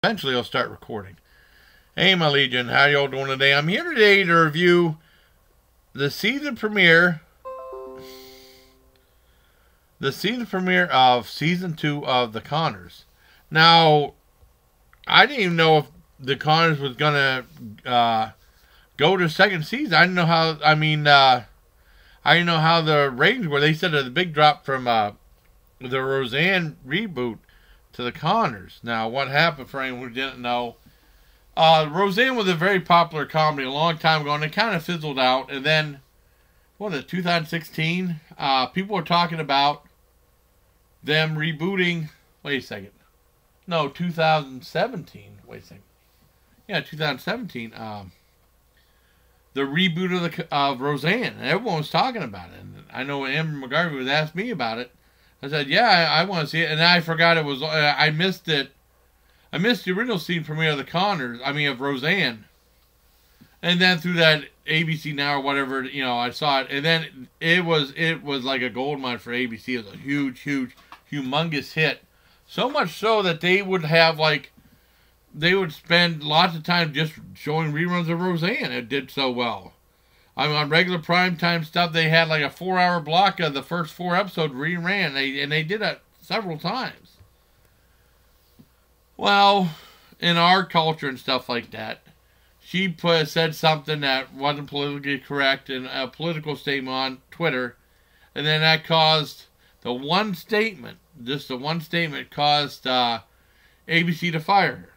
Eventually I'll start recording. Hey, my Legion, how y'all doing today? I'm here today to review the season premiere of season 2 of The Conners. Now, I didn't even know if The Conners was gonna go to second season. I didn't know how. I didn't know how the ratings were. They said there's a big drop from the Roseanne reboot to The Conners. Now, what happened for anyone who didn't know? Roseanne was a very popular comedy a long time ago, and it kind of fizzled out. And then, what was it, 2016? People were talking about them rebooting. Wait a second. No, 2017. Wait a second. Yeah, 2017. The reboot of Roseanne. And everyone was talking about it. And I know Amber McGarvey was asking me about it. I said, yeah, I want to see it. And I forgot it was, I missed it. I missed the original season premiere of The Conners, of Roseanne. And then through that ABC Now or whatever, I saw it. And then it was like a gold mine for ABC. It was a huge, humongous hit. So much so that they would have, they would spend lots of time just showing reruns of Roseanne. It did so well. On regular primetime stuff, they had like a 4-hour block of the first 4 episodes reran. And they did it several times. Well, in our culture and stuff like that, she said something that wasn't politically correct in a political statement on Twitter, and then that caused the one statement caused ABC to fire her.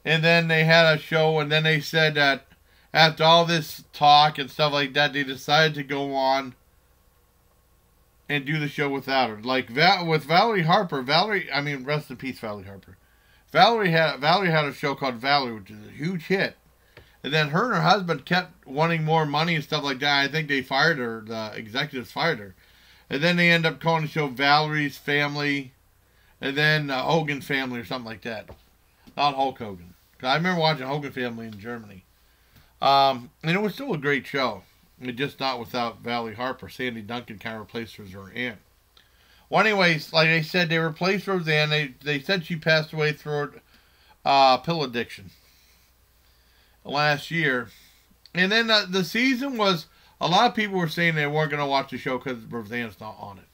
And then they had a show, and then they said that after all this talk and stuff like that, they decided to go on and do the show without her. With Valerie Harper, rest in peace, Valerie Harper. Valerie had a show called Valerie, which is a huge hit. And then her and her husband kept wanting more money and stuff like that. I think they fired her. The executives fired her. And then they end up calling the show Valerie's Family, and then Hogan Family or something like that. Not Hulk Hogan. 'Cause I remember watching Hogan Family in Germany. And it was still a great show. Just not without Valerie Harper. Sandy Duncan kind of replaced her as her aunt. Well, anyways, like I said, they replaced Roseanne. They said she passed away through pill addiction last year. And then the season was, a lot of people were saying they weren't going to watch the show because Roseanne's not on it.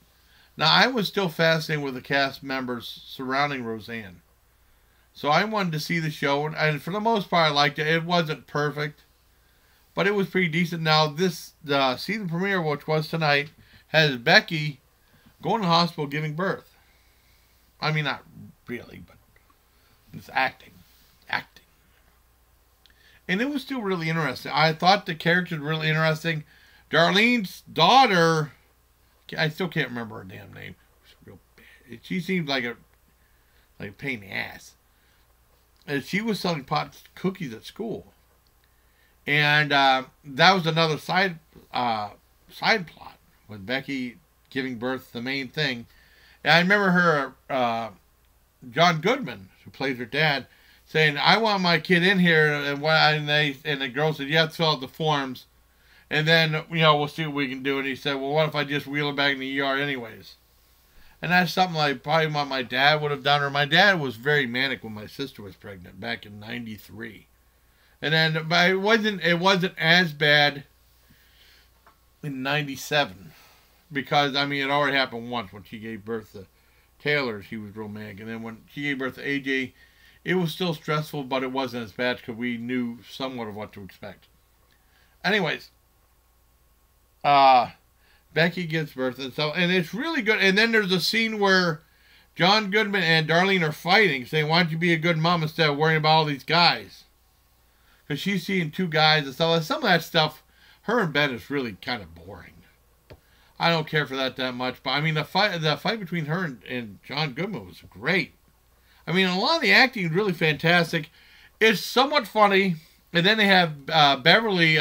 Now, I was still fascinated with the cast members surrounding Roseanne. So I wanted to see the show, and for the most part, I liked it. It wasn't perfect, but it was pretty decent. Now, the season premiere, which was tonight, has Becky going to the hospital giving birth. I mean, not really, but it's acting. And it was still really interesting. I thought the characters were really interesting. Darlenes Daughter, I still can't remember her damn name. She seemed like a pain in the ass. And she was selling pot cookies at school. And that was another side plot with Becky giving birth, the main thing. And I remember her, John Goodman, who plays her dad, saying, "I want my kid in here," and the girl said, "You have to fill out the forms, and then we'll see what we can do." And he said, "Well, what if I just wheel her back in the ER anyways?" And that's something like probably what my dad would have done. Or my dad was very manic when my sister was pregnant back in '93. And then, but it wasn't as bad in '97 because it already happened once when she gave birth to Taylor. She was romantic, and then when she gave birth to AJ, it was still stressful, but it wasn't as bad because we knew somewhat of what to expect. Anyways, Becky gives birth, and it's really good. And then there's a scene where John Goodman and Darlene are fighting, saying, "Why don't you be a good mom instead of worrying about all these guys?" Because she's seeing 2 guys and stuff. Some of that stuff, her and Ben, is really kind of boring. I don't care for that much. But the fight between her and John Goodman was great. A lot of the acting is really fantastic. It's somewhat funny. And then they have Beverly,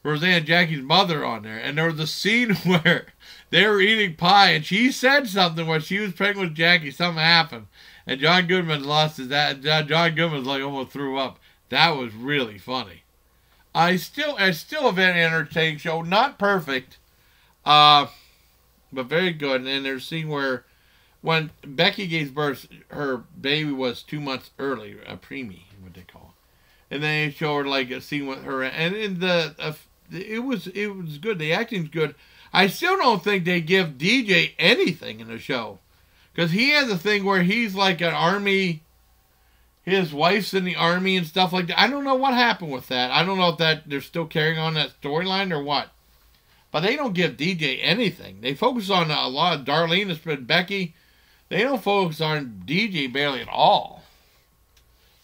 Roseanne and Jackie's mother on there. And there was a scene where they were eating pie, and she said something when she was pregnant with Jackie. Something happened. And John Goodman lost his... John Goodman almost threw up. That was really funny. It's still a very entertaining show. Not perfect, but very good. And there's a scene where when Becky gave birth, her baby was 2 months early, a preemie, what they call it. And then they show her like a scene with her, and in it was good. The acting's good. I still don't think they give DJ anything in the show, because he has a thing where he's like an army. His wife's in the army and stuff like that. I don't know what happened with that. I don't know if that they're still carrying on that storyline or what. But they don't give DJ anything. They focus on a lot of Darlenes and Becky. They don't focus on DJ barely at all.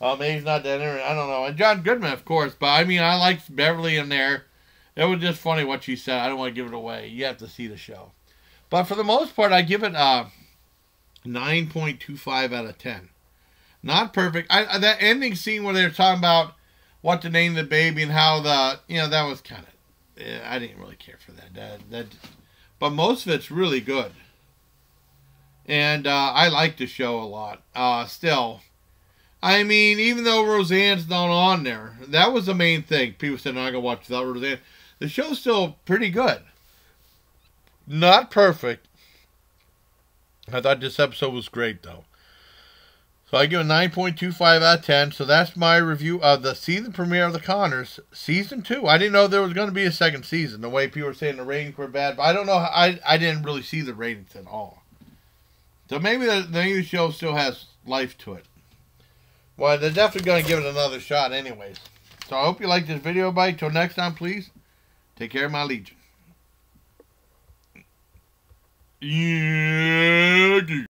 Maybe he's not that interesting. I don't know. And John Goodman, of course. But, I mean, I liked Beverly in there. It was just funny what she said. I don't want to give it away. You have to see the show. But for the most part, I give it a 9.25 out of 10. Not perfect. That ending scene where they were talking about what to name the baby and how that was kind of... I didn't really care for that. But most of it's really good. And I like the show a lot. Still, I mean, even though Roseanne's not on there, that was the main thing. People said, "No, I'm going to watch without Roseanne." The show's still pretty good. Not perfect. I thought this episode was great, though. So I give it a 9.25 out of 10. So that's my review of the season premiere of The Conners, Season 2. I didn't know there was going to be a second season, the way people were saying the ratings were bad. But I don't know. I didn't really see the ratings at all. So maybe the show still has life to it. Well, they're definitely going to give it another shot anyways. So I hope you liked this video, buddy. Till next time, please, take care of my legion. Yeah, dude.